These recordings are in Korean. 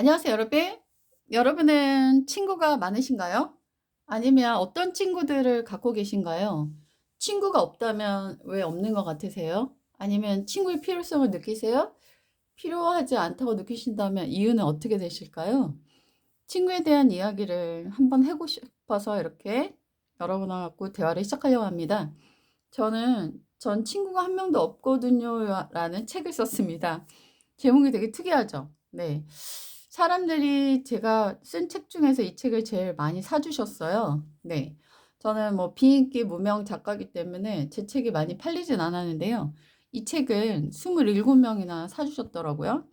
안녕하세요, 여러분. 여러분은 친구가 많으신가요? 아니면 어떤 친구들을 갖고 계신가요? 친구가 없다면 왜 없는 것 같으세요? 아니면 친구의 필요성을 느끼세요? 필요하지 않다고 느끼신다면 이유는 어떻게 되실까요? 친구에 대한 이야기를 한번 해보고 싶어서 이렇게 여러분하고 갖고 대화를 시작하려고 합니다. 전 친구가 한 명도 없거든요. 라는 책을 썼습니다. 제목이 되게 특이하죠? 네. 사람들이 제가 쓴 책 중에서 이 책을 제일 많이 사주셨어요. 네. 저는 뭐 비인기 무명 작가이기 때문에 제 책이 많이 팔리진 않았는데요. 이 책은 27명이나 사주셨더라고요.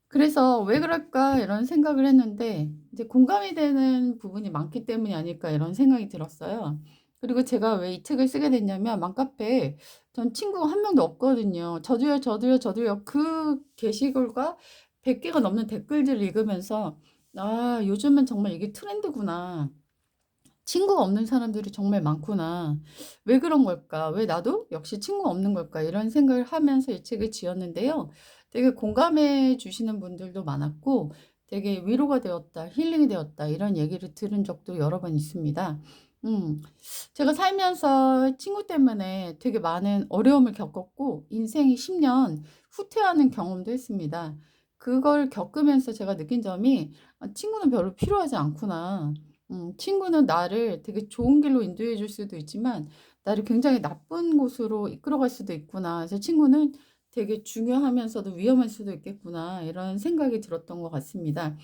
그래서 '왜 그럴까?' 이런 생각을 했는데 이제 공감이 되는 부분이 많기 때문이 아닐까 이런 생각이 들었어요. 그리고 제가 왜 이 책을 쓰게 됐냐면 맘카페에 전 친구가 한 명도 없거든요. "저도요, 저도요, 저도요." 그 게시글과 100 개가 넘는 댓글들을 읽으면서 '아 요즘은 정말 이게 트렌드구나. 친구가 없는 사람들이 정말 많구나. 왜 그런 걸까? 왜 나도 역시 친구가 없는 걸까?' 이런 생각을 하면서 이 책을 지었는데요. 되게 공감해 주시는 분들도 많았고 되게 "위로가 되었다. 힐링이 되었다." 이런 얘기를 들은 적도 여러 번 있습니다. 음. 제가 살면서 친구 때문에 되게 많은 어려움을 겪었고 인생이 10년 후퇴하는 경험도 했습니다. 그걸 겪으면서 제가 느낀 점이 '아 친구는 별로 필요하지 않구나.' 친구는 나를 되게 좋은 길로 인도해 줄 수도 있지만 나를 굉장히 나쁜 곳으로 이끌어갈 수도 있구나. 그래서 '친구는 되게 중요하면서도 위험할 수도 있겠구나.' 이런 생각이 들었던 것 같습니다.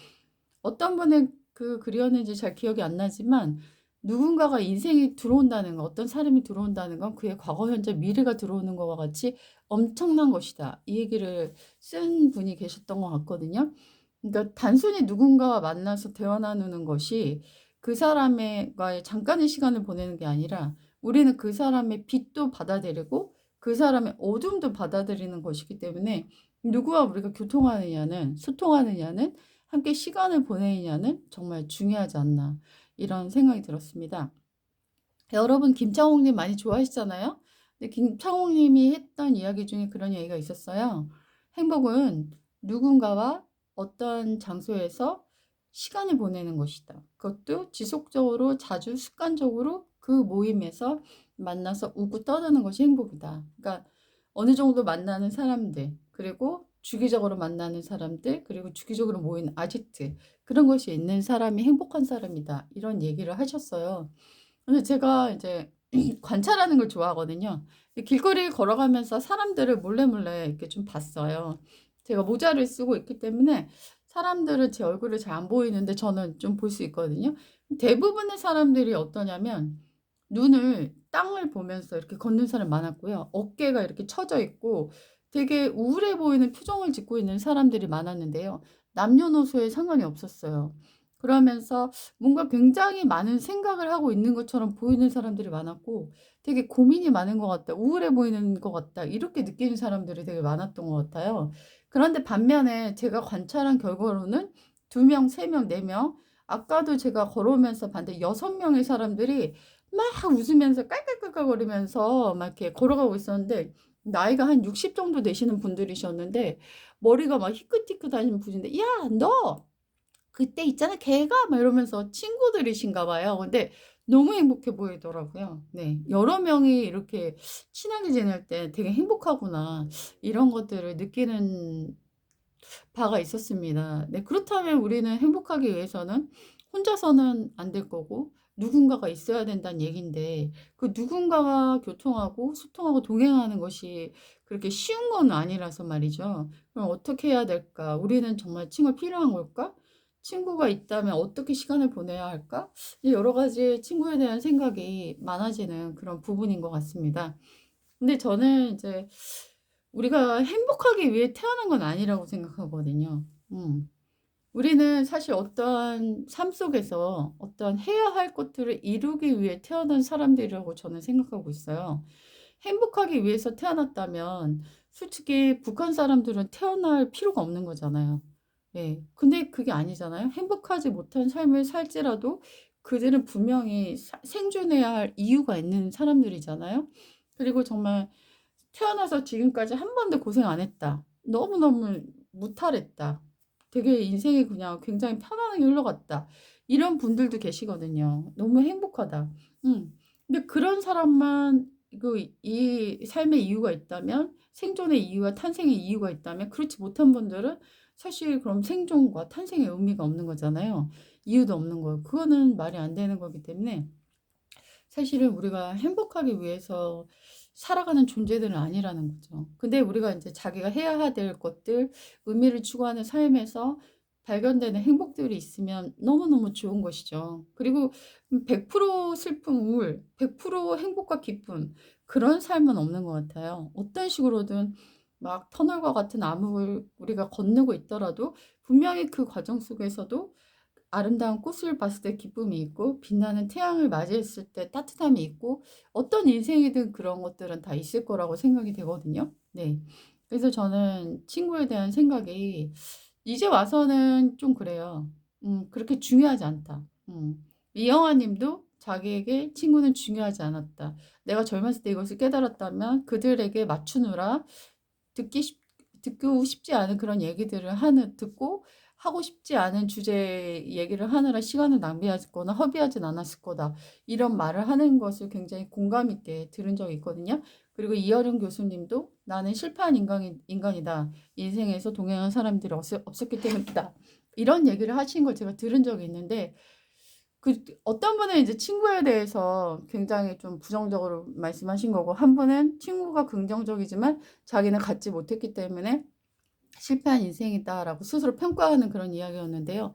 어떤 분의 그 글이었는지 잘 기억이 안 나지만 누군가가 인생이 들어온다는 거, 어떤 사람이 들어온다는 건 그의 과거, 현재, 미래가 들어오는 것과 같이 엄청난 것이다. 이 얘기를 쓴 분이 계셨던 것 같거든요. 그러니까 단순히 누군가와 만나서 대화 나누는 것이 그 사람과의 잠깐의 시간을 보내는 게 아니라 우리는 그 사람의 빛도 받아들이고 그 사람의 어둠도 받아들이는 것이기 때문에 누구와 우리가 교통하느냐는 소통하느냐는 함께 시간을 보내느냐는 정말 중요하지 않나 이런 생각이 들었습니다. 여러분 김창옥 님 많이 좋아하시잖아요. 근데 김창옥 님이 했던 이야기 중에 그런 얘기가 있었어요. "행복은 누군가와 어떤 장소에서 시간을 보내는 것이다. 그것도 지속적으로 자주 습관적으로 그 모임에서 만나서 웃고 떠드는 것이 행복이다." 그러니까 어느 정도 만나는 사람들, 그리고 주기적으로 만나는 사람들, 그리고 주기적으로 모이는 아지트, 그런 것이 있는 사람이 행복한 사람이다. 이런 얘기를 하셨어요. 근데 제가 이제 관찰하는 걸 좋아하거든요. 이 길거리를 걸어가면서 사람들을 몰래 이렇게 좀 봤어요. 제가 모자를 쓰고 있기 때문에 사람들은 제 얼굴을 잘 안 보이는데 저는 좀 볼 수 있거든요. 대부분의 사람들이 어떠냐면 눈을 땅을 보면서 이렇게 걷는 사람 많았고요. 어깨가 이렇게 처져 있고 되게 우울해 보이는 표정을 짓고 있는 사람들이 많았는데요. 남녀노소에 상관이 없었어요. 그러면서 뭔가 굉장히 많은 생각을 하고 있는 것처럼 보이는 사람들이 많았고 되게 '고민이 많은 것 같다. 우울해 보이는 것 같다.' 이렇게 느끼는 사람들이 되게 많았던 것 같아요. 그런데 반면에 제가 관찰한 결과로는 2 명, 3 명, 4 명, 아까도 제가 걸어오면서 봤는데 6 명의 사람들이 막 웃으면서 깔깔깔깔거리면서 막 이렇게 걸어가고 있었는데 나이가 한 60 정도 되시는 분들이셨는데 머리가 막 희끗희끗하신 분인데 "야 너 그때 있잖아 걔가." 막 이러면서 친구들이신가 봐요. 근데 너무 행복해 보이더라고요. 네. 여러 명이 이렇게 친하게 지낼 때 되게 행복하구나. 이런 것들을 느끼는 바가 있었습니다. 네. 그렇다면 우리는 행복하기 위해서는 혼자서는 안 될 거고 누군가가 있어야 된다는 얘긴데 그 누군가와 교통하고 소통하고 동행하는 것이 그렇게 쉬운 건 아니라서 말이죠. 그럼 어떻게 해야 될까? 우리는 정말 친구가 필요한 걸까? 친구가 있다면 어떻게 시간을 보내야 할까? 이 여러 가지 친구에 대한 생각이 많아지는 그런 부분인 것 같습니다. 근데 저는 이제 우리가 행복하기 위해 태어난 건 아니라고 생각하거든요. 음. 우리는 사실 어떠한 삶 속에서 어떤 해야 할 것들을 이루기 위해 태어난 사람들이라고 저는 생각하고 있어요. 행복하기 위해서 태어났다면 솔직히 북한 사람들은 태어날 필요가 없는 거잖아요. 예. 근데 그게 아니잖아요. 행복하지 못한 삶을 살지라도 그들은 분명히 생존해야 할 이유가 있는 사람들이잖아요. 그리고 정말 태어나서 지금까지 한 번도 고생 안 했다. 너무너무 무탈했다. 되게 인생이 그냥 굉장히 편안하게 흘러갔다. 이런 분들도 계시거든요. 너무 행복하다. 근데 그런 사람만 이 삶의 이유가 있다면, 생존의 이유와 탄생의 이유가 있다면, 그렇지 못한 분들은 사실 그럼 생존과 탄생의 의미가 없는 거잖아요. 이유도 없는 거예요. 그거는 말이 안 되는 거기 때문에 사실은 우리가 행복하기 위해서 살아가는 존재들은 아니라는 거죠. 근데 우리가 이제 자기가 해야 될 것들, 의미를 추구하는 삶에서 발견되는 행복들이 있으면 너무너무 좋은 것이죠. 그리고 100% 슬픔, 우울, 100% 행복과 기쁨, 그런 삶은 없는 것 같아요. 어떤 식으로든 막 터널과 같은 암흑을 우리가 건너고 있더라도 분명히 그 과정 속에서도 아름다운 꽃을 봤을 때 기쁨이 있고, 빛나는 태양을 맞이했을 때 따뜻함이 있고, 어떤 인생이든 그런 것들은 다 있을 거라고 생각이 되거든요. 네. 그래서 저는 친구에 대한 생각이 이제 와서는 좀 그래요. 그렇게 중요하지 않다. 이영하 님도 자기에게 친구는 중요하지 않았다. 내가 젊었을 때 이것을 깨달았다면 그들에게 맞추느라 듣기 쉽 듣고 싶지 않은 그런 얘기들을 듣고 하고 싶지 않은 주제 얘기를 하느라 시간을 낭비했거나 허비하진 않았을 거다. 이런 말을 하는 것을 굉장히 공감 있게 들은 적이 있거든요. 그리고 이어령 교수님도 나는 실패한 인간이다. 인생에서 동행한 사람들이 없었기 때문이다. 이런 얘기를 하신 걸 제가 들은 적이 있는데, 어떤 분은 이제 친구에 대해서 굉장히 좀 부정적으로 말씀하신 거고, 한 분은 친구가 긍정적이지만 자기는 갖지 못했기 때문에 실패한 인생이다라고 스스로 평가하는 그런 이야기였는데요.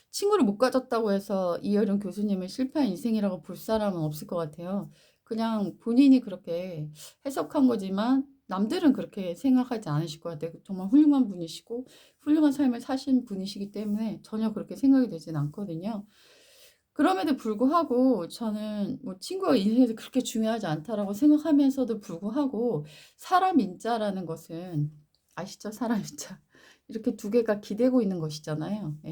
친구를 못 가졌다고 해서 이어령 교수님을 실패한 인생이라고 볼 사람은 없을 것 같아요. 그냥 본인이 그렇게 해석한 거지만 남들은 그렇게 생각하지 않으실 것 같아요. 정말 훌륭한 분이시고 훌륭한 삶을 사신 분이시기 때문에 전혀 그렇게 생각이 되진 않거든요. 그럼에도 불구하고 저는 뭐 친구가 인생에서 그렇게 중요하지 않다라고 생각하면서도 불구하고, 사람 인자라는 것은 아시죠? 사람 인자. 이렇게 두 개가 기대고 있는 것이잖아요. 예.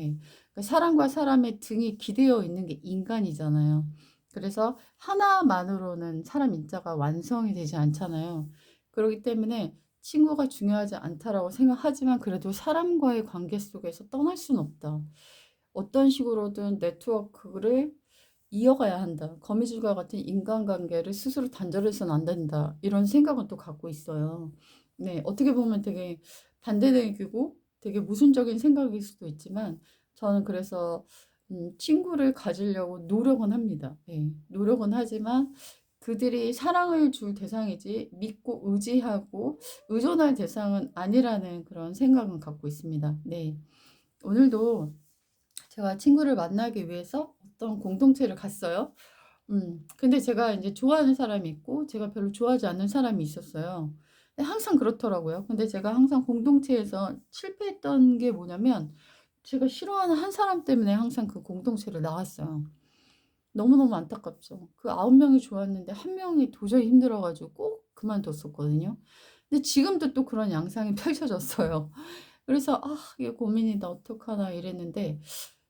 그러니까 사람과 사람의 등이 기대어 있는 게 인간이잖아요. 그래서 하나만으로는 사람 인자가 완성이 되지 않잖아요. 그렇기 때문에 친구가 중요하지 않다라고 생각하지만 그래도 사람과의 관계 속에서 떠날 수는 없다. 어떤 식으로든 네트워크를 이어가야 한다. 거미줄과 같은 인간관계를 스스로 단절해서는 안 된다. 이런 생각은 또 갖고 있어요. 네, 어떻게 보면 되게 반대되고 되게 모순적인 생각일 수도 있지만 저는 그래서 친구를 가지려고 노력은 합니다. 네, 노력은 하지만 그들이 사랑을 줄 대상이지 믿고 의지하고 의존할 대상은 아니라는 그런 생각은 갖고 있습니다. 네, 오늘도 제가 친구를 만나기 위해서 어떤 공동체를 갔어요. 근데 제가 이제 좋아하는 사람이 있고 제가 별로 좋아하지 않는 사람이 있었어요. 근데 항상 그렇더라고요. 근데 제가 항상 공동체에서 실패했던 게 뭐냐면 제가 싫어하는 한 사람 때문에 항상 그 공동체를 나왔어요. 너무너무 안타깝죠. 그 9명이 좋았는데 한 명이 도저히 힘들어 가지고 꼭 그만뒀었거든요. 근데 지금도 또 그런 양상이 펼쳐졌어요. 그래서 '아 이게 고민이다. 어떡하나.' 이랬는데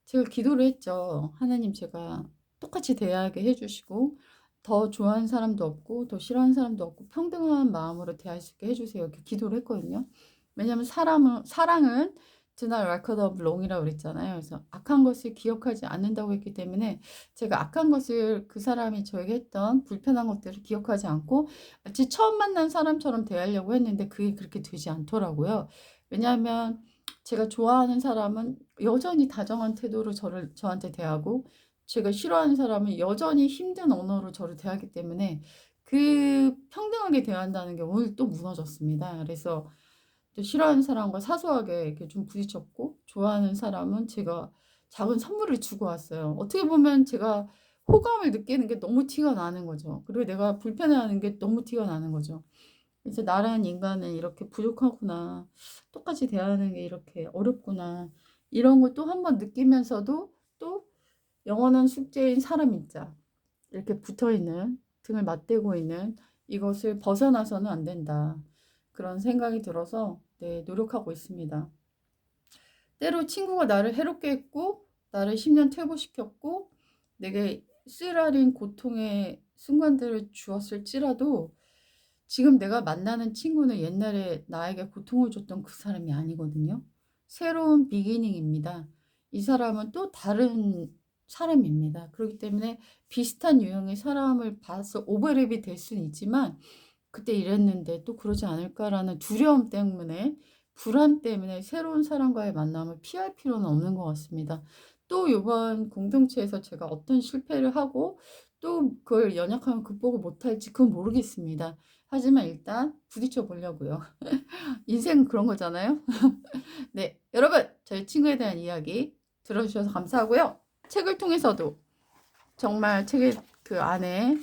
제가 기도를 했죠. 하나님, 제가 똑같이 대하게 해 주시고 더 좋아하는 사람도 없고 더 싫어하는 사람도 없고 평등한 마음으로 대할 수 있게 해 주세요. 이렇게 기도를 했거든요. 왜냐하면 사랑은 Do not record of wrong이라고 그랬잖아요. 그래서 악한 것을 기억하지 않는다고 했기 때문에 제가 악한 것을, 그 사람이 저에게 했던 불편한 것들을 기억하지 않고 마치 처음 만난 사람처럼 대하려고 했는데 그게 그렇게 되지 않더라고요. 왜냐하면 제가 좋아하는 사람은 여전히 다정한 태도로 저한테 대하고, 제가 싫어하는 사람은 여전히 힘든 언어로 저를 대하기 때문에 그 평등하게 대한다는 게 오늘 또 무너졌습니다. 그래서 또 싫어하는 사람과 사소하게 이렇게 좀 부딪혔고, 좋아하는 사람은 제가 작은 선물을 주고 왔어요. 어떻게 보면 제가 호감을 느끼는 게 너무 티가 나는 거죠. 그리고 내가 불편해하는 게 너무 티가 나는 거죠. 이제 나라는 인간은 이렇게 부족하구나. 똑같이 대하는 게 이렇게 어렵구나. 이런 걸 또 한 번 느끼면서도 또 영원한 숙제인 사람 인자, 이렇게 붙어 있는, 등을 맞대고 있는 이것을 벗어나서는 안 된다. 그런 생각이 들어서 네, 노력하고 있습니다. 때로 친구가 나를 해롭게 했고 나를 10년 퇴보시켰고 내게 쓰라린 고통의 순간들을 주었을지라도 지금 내가 만나는 친구는 옛날에 나에게 고통을 줬던 그 사람이 아니거든요. 새로운 비기닝입니다. 이 사람은 또 다른 사람입니다. 그렇기 때문에 비슷한 유형의 사람을 봐서 오버랩이 될 수는 있지만 그때 이랬는데 또 그러지 않을까라는 두려움 때문에 불안 때문에 새로운 사람과의 만남을 피할 필요는 없는 것 같습니다. 또 이번 공동체에서 제가 어떤 실패를 하고 또 그걸 연약함을 극복을 못할지 그건 모르겠습니다. 하지만 일단 부딪혀 보려고요. 인생은 그런 거잖아요. 네, 여러분 저희 친구에 대한 이야기 들어주셔서 감사하고요. 책을 통해서도 정말 책의 그 안에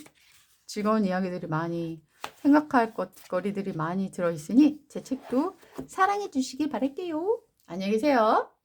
즐거운 이야기들이 많이 생각할 거리들이 많이 들어있으니 제 책도 사랑해 주시기 바랄게요. 안녕히 계세요.